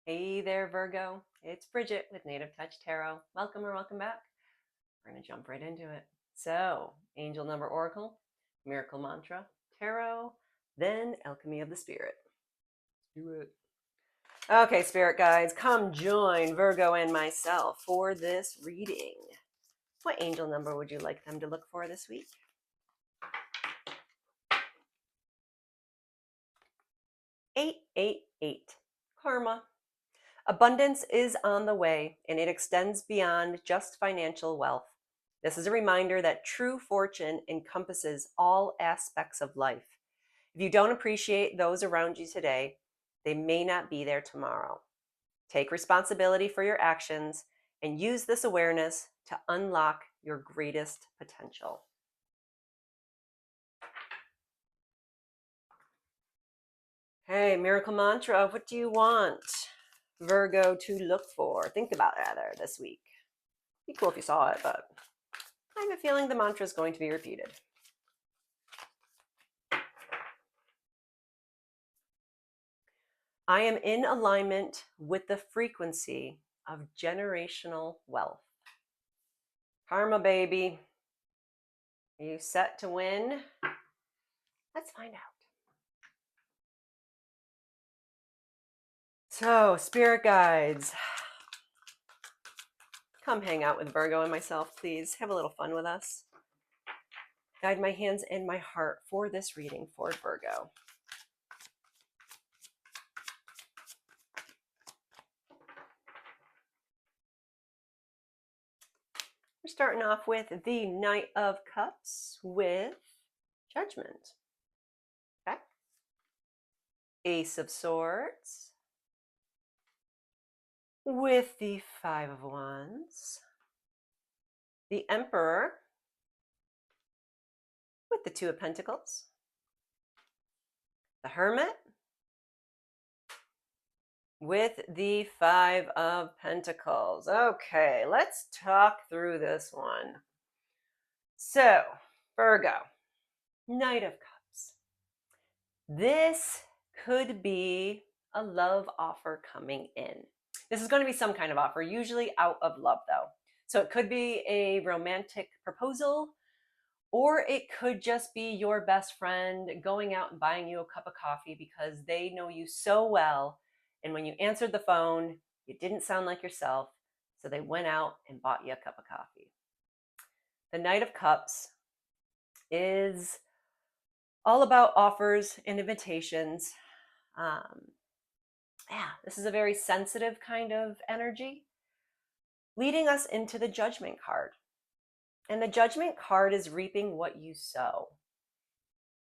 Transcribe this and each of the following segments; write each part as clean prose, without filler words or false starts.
Hey there, Virgo. It's Bridget with Native Touch Tarot. Welcome or welcome back. We're going to jump right into it. So, Angel Number Oracle, Miracle Mantra, Tarot, then Alchemy of the Spirit. Let's do it. Okay, Spirit Guides, come join Virgo and myself for this reading. What angel number would you like them to look for this week? 888. Karma. Abundance is on the way, and it extends beyond just financial wealth. This is a reminder that true fortune encompasses all aspects of life. If you don't appreciate those around you today, they may not be there tomorrow. Take responsibility for your actions and use this awareness to unlock your greatest potential. Hey, Miracle Mantra, what do you want Virgo to look for? Think about rather this week. Be cool if you saw it, but I have a feeling the mantra is going to be repeated. I am in alignment with the frequency of generational wealth. Karma, baby. Are you set to win? Let's find out. So, spirit guides, come hang out with Virgo and myself, please. Have a little fun with us. Guide my hands and my heart for this reading for Virgo. We're starting off with the Knight of Cups with Judgment. Okay. Ace of Swords with the Five of Wands. The Emperor with the Two of Pentacles. The Hermit with the Five of Pentacles. Okay, let's talk through this one. So, Virgo, Knight of Cups. This could be a love offer coming in. This is going to be some kind of offer, usually out of love though. So it could be a romantic proposal, or it could just be your best friend going out and buying you a cup of coffee because they know you so well. And when you answered the phone, you didn't sound like yourself. So they went out and bought you a cup of coffee. The Knight of Cups is all about offers and invitations. This is a very sensitive kind of energy, leading us into the Judgment card. And the Judgment card is reaping what you sow.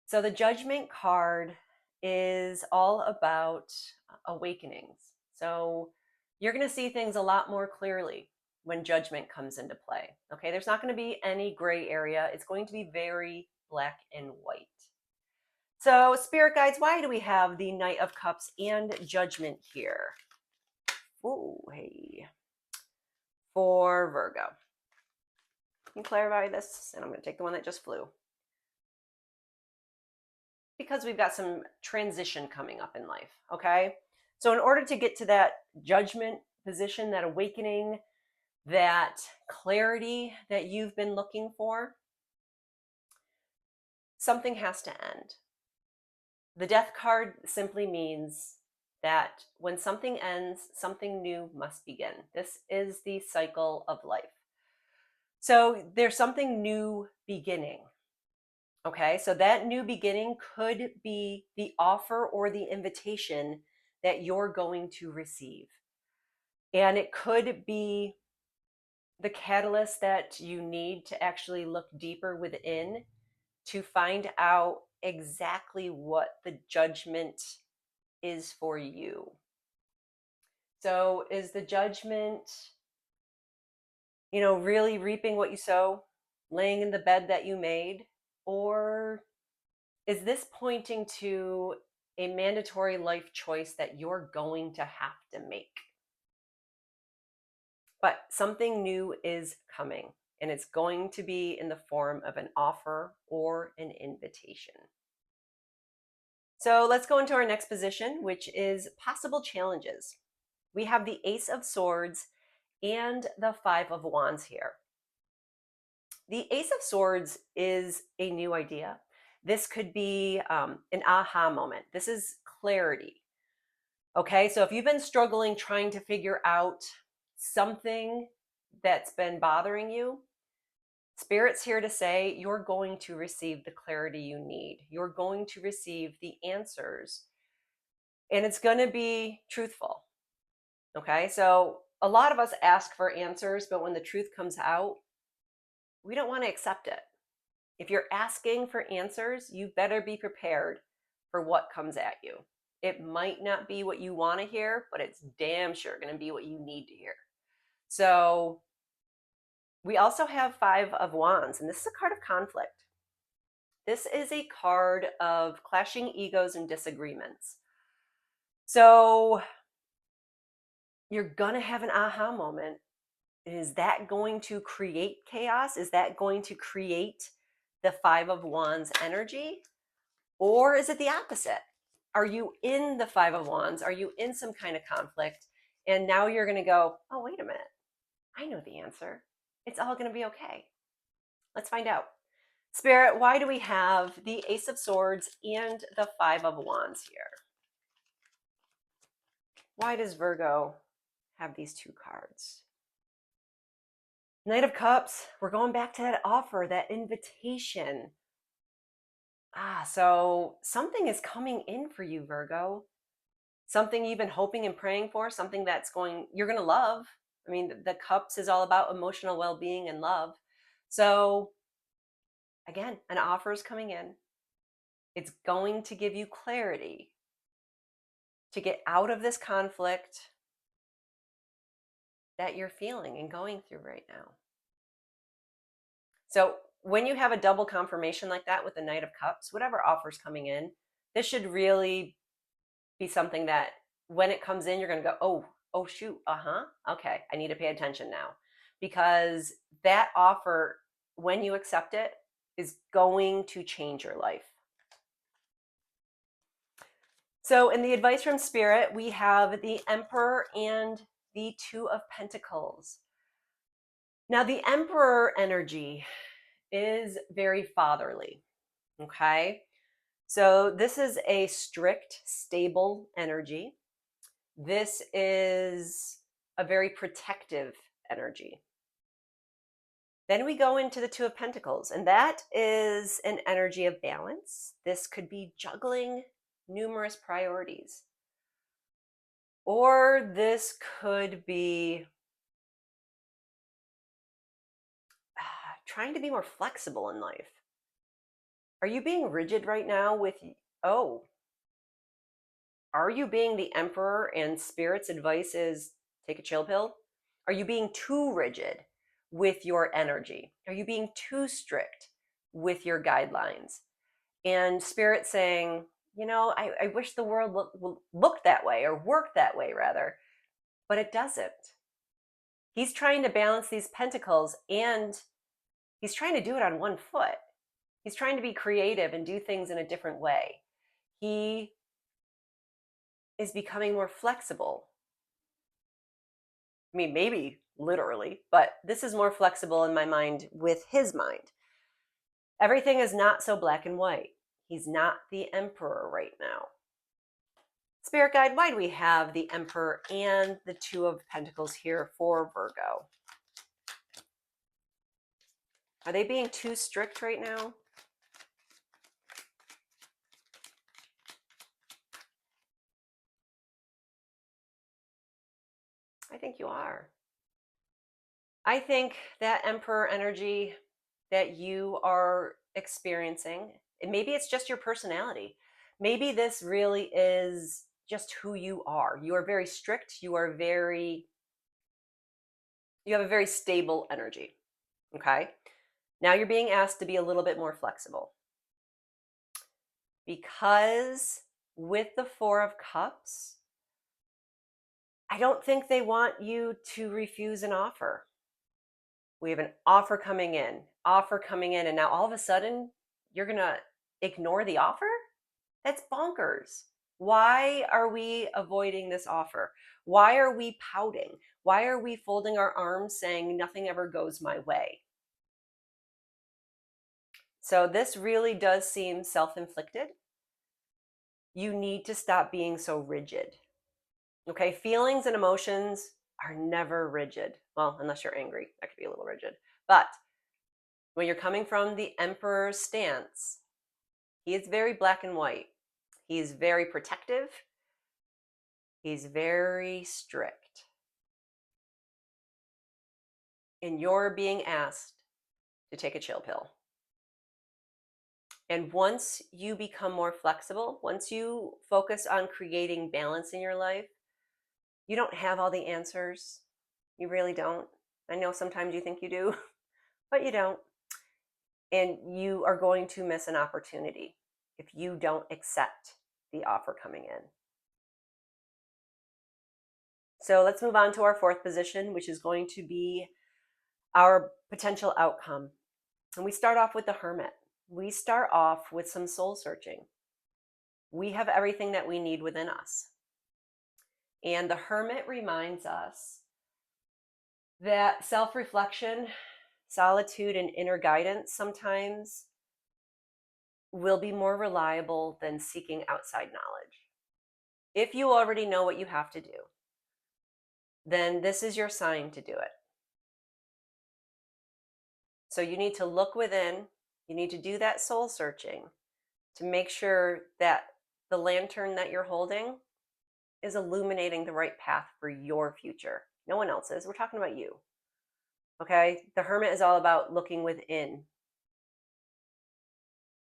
So the Judgment card is all about awakenings. So you're going to see things a lot more clearly when Judgment comes into play. Okay, there's not going to be any gray area. It's going to be very black and white. So spirit guides, why do we have the Knight of Cups and Judgment here? Oh, hey. For Virgo. Can you clarify this? And I'm going to take the one that just flew. Because we've got some transition coming up in life, okay? So in order to get to that Judgment position, that awakening, that clarity that you've been looking for, something has to end. The Death card simply means that when something ends, something new must begin. This is the cycle of life. So there's something new beginning. Okay, so that new beginning could be the offer or the invitation that you're going to receive. And it could be the catalyst that you need to actually look deeper within to find out exactly what the Judgment is for you. So is the Judgment, really reaping what you sow, laying in the bed that you made? Or is this pointing to a mandatory life choice that you're going to have to make? But something new is coming, and it's going to be in the form of an offer or an invitation. So let's go into our next position, which is possible challenges. We have the Ace of Swords and the Five of Wands here. The Ace of Swords is a new idea. This could be an aha moment. This is clarity. Okay, so if you've been struggling trying to figure out something that's been bothering you, Spirit's here to say you're going to receive the clarity you need. You're going to receive the answers, and it's going to be truthful. Okay, so a lot of us ask for answers, but when the truth comes out, we don't want to accept it. If you're asking for answers, you better be prepared for what comes at you. It might not be what you want to hear, but it's damn sure going to be what you need to hear. So we also have Five of Wands, and this is a card of conflict. This is a card of clashing egos and disagreements. So you're going to have an aha moment. Is that going to create chaos? Is that going to create the Five of Wands energy? Or is it the opposite? Are you in the Five of Wands? Are you in some kind of conflict? And now you're going to go, oh, wait a minute. I know the answer. It's all going to be okay. Let's find out. Spirit, why do we have the Ace of Swords and the Five of Wands here? Why does Virgo have these two cards? Knight of Cups, we're going back to that offer, that invitation. So something is coming in for you, Virgo. Something you've been hoping and praying for, something you're going to love. I mean, the Cups is all about emotional well-being and love. So again, an offer is coming in. It's going to give you clarity to get out of this conflict that you're feeling and going through right now. So when you have a double confirmation like that with the Knight of Cups, whatever offer's coming in, this should really be something that when it comes in, you're going to go, oh, shoot. Okay. I need to pay attention now, because that offer, when you accept it, is going to change your life. So in the advice from Spirit, we have the Emperor and the Two of Pentacles. Now, the Emperor energy is very fatherly. Okay. So this is a strict, stable energy. This is a very protective energy. Then we go into the Two of Pentacles, and that is an energy of balance. This could be juggling numerous priorities. Or this could be trying to be more flexible in life. Are you being rigid right now with, are you being the Emperor and Spirit's advice is take a chill pill? Are you being too rigid with your energy? Are you being too strict with your guidelines? And Spirit saying, I wish the world looked that way, or worked that way rather, but it doesn't. He's trying to balance these pentacles, and he's trying to do it on one foot. He's trying to be creative and do things in a different way. He is becoming more flexible. I mean, maybe literally, but this is more flexible in my mind with his mind. Everything is not so black and white. He's not the Emperor right now. Spirit guide, why do we have the Emperor and the Two of Pentacles here for Virgo? Are they being too strict right now? I think you are. I think that Emperor energy that you are experiencing, and maybe it's just your personality. Maybe this really is just who you are. You are very strict. You have a very stable energy. Okay. Now you're being asked to be a little bit more flexible, because with the Four of Cups, I don't think they want you to refuse an offer. We have an offer coming in, and now all of a sudden you're going to ignore the offer? That's bonkers. Why are we avoiding this offer? Why are we pouting? Why are we folding our arms saying nothing ever goes my way? So this really does seem self-inflicted. You need to stop being so rigid. Okay, feelings and emotions are never rigid. Well, unless you're angry, that could be a little rigid. But when you're coming from the emperor's stance, he is very black and white. He's very protective. He's very strict. And you're being asked to take a chill pill. And once you become more flexible, once you focus on creating balance in your life, you don't have all the answers. You really don't. I know sometimes you think you do, but you don't. And you are going to miss an opportunity if you don't accept the offer coming in. So let's move on to our fourth position, which is going to be our potential outcome. And we start off with the Hermit. We start off with some soul searching. We have everything that we need within us. And the Hermit reminds us that self-reflection, solitude, and inner guidance sometimes will be more reliable than seeking outside knowledge. If you already know what you have to do, then this is your sign to do it. So you need to look within, you need to do that soul searching to make sure that the lantern that you're holding is illuminating the right path for your future. No one else's. We're talking about you. Okay? The Hermit is all about looking within.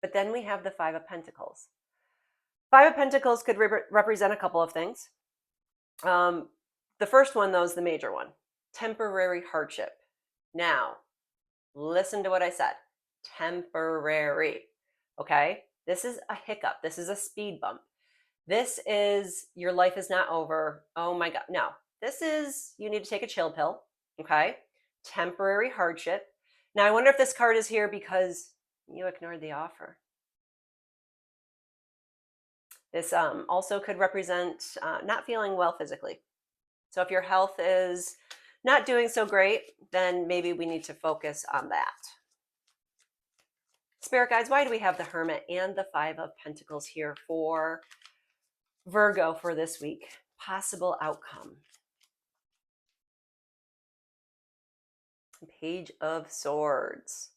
But then we have the Five of Pentacles. Five of Pentacles could represent a couple of things. The first one, though, is the major one. Temporary hardship. Now, listen to what I said. Temporary. Okay? This is a hiccup. This is a speed bump. This is your life is not over. Oh my God. No, this is you need to take a chill pill. Okay? Temporary hardship. Now, I wonder if this card is here because you ignored the offer. This also could represent not feeling well physically. So if your health is not doing so great, then maybe we need to focus on that. Spirit guides, why do we have the Hermit and the Five of Pentacles here for Virgo for this week? Possible outcome. Page of Swords.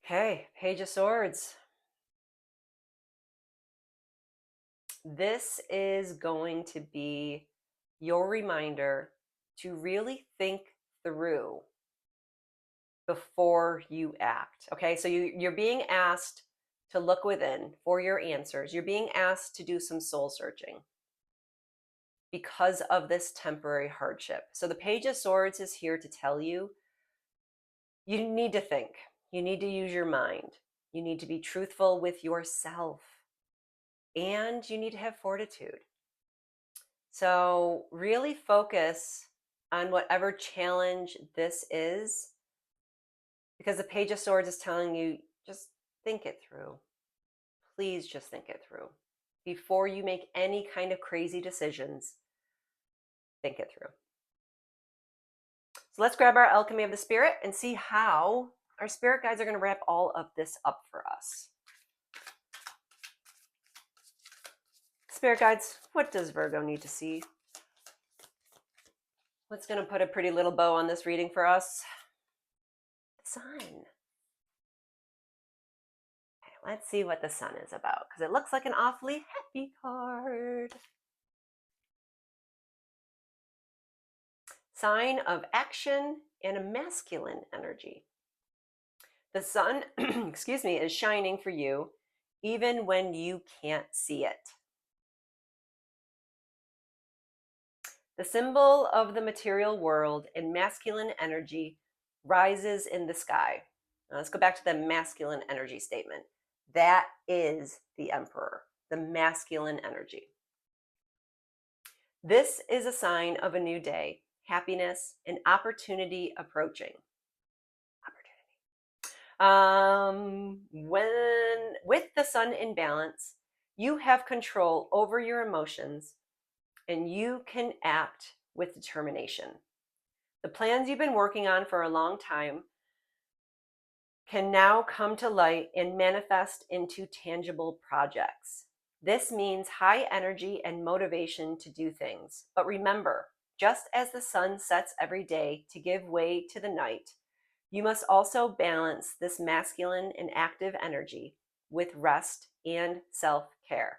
Okay, Page of Swords. This is going to be your reminder to really think through before you act. Okay, so you're being asked to look within for your answers. You're being asked to do some soul searching because of this temporary hardship. So the Page of Swords is here to tell you you need to think. You need to use your mind. You need to be truthful with yourself. And you need to have fortitude. So really focus on whatever challenge this is, because the Page of Swords is telling you, just think it through. Please just think it through. Before you make any kind of crazy decisions, think it through. So let's grab our Alchemy of the Spirit and see how our spirit guides are going to wrap all of this up for us. Spirit guides, what does Virgo need to see? What's going to put a pretty little bow on this reading for us? The Sun. Okay, let's see what the Sun is about, because it looks like an awfully happy card. Sign of action and a masculine energy. The sun, excuse me, is shining for you even when you can't see it. The symbol of the material world and masculine energy rises in the sky. Now let's go back to the masculine energy statement. That is the Emperor, the masculine energy. This is a sign of a new day, happiness, and opportunity approaching. When with the Sun in balance, You have control over your emotions and you can act with determination. The plans you've been working on for a long time can now come to light and manifest into tangible projects. This means high energy and motivation to do things. But remember, just as the sun sets every day to give way to the night, you must also balance this masculine and active energy with rest and self care.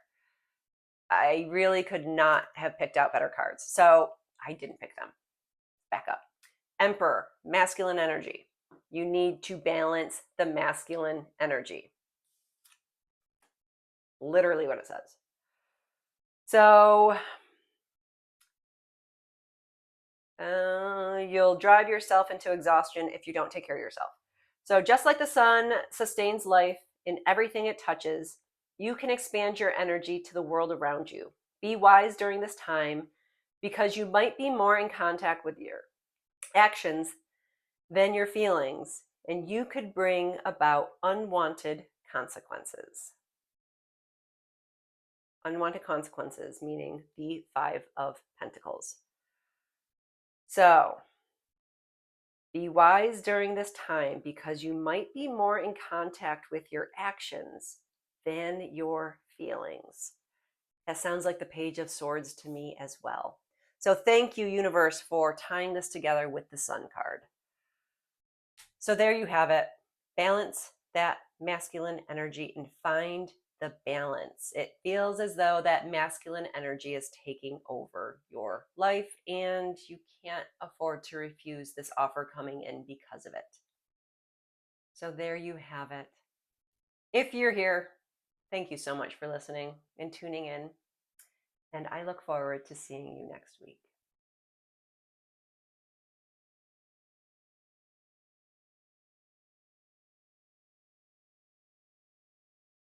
I really could not have picked out better cards, so I didn't pick them. Back up. Emperor, masculine energy. You need to balance the masculine energy. Literally what it says. So you'll drive yourself into exhaustion if you don't take care of yourself. So just like the sun sustains life in everything it touches, you can expand your energy to the world around you. Be wise during this time because you might be more in contact with your actions than your feelings, and you could bring about unwanted consequences. Unwanted consequences, meaning the Five of Pentacles. So, be wise during this time because you might be more in contact with your actions than your feelings. That sounds like the Page of Swords to me as well. So, thank you, universe, for tying this together with the Sun card. So there you have it. Balance that masculine energy and find the balance. It feels as though that masculine energy is taking over your life and you can't afford to refuse this offer coming in because of it. So there you have it. If you're here, thank you so much for listening and tuning in. And I look forward to seeing you next week.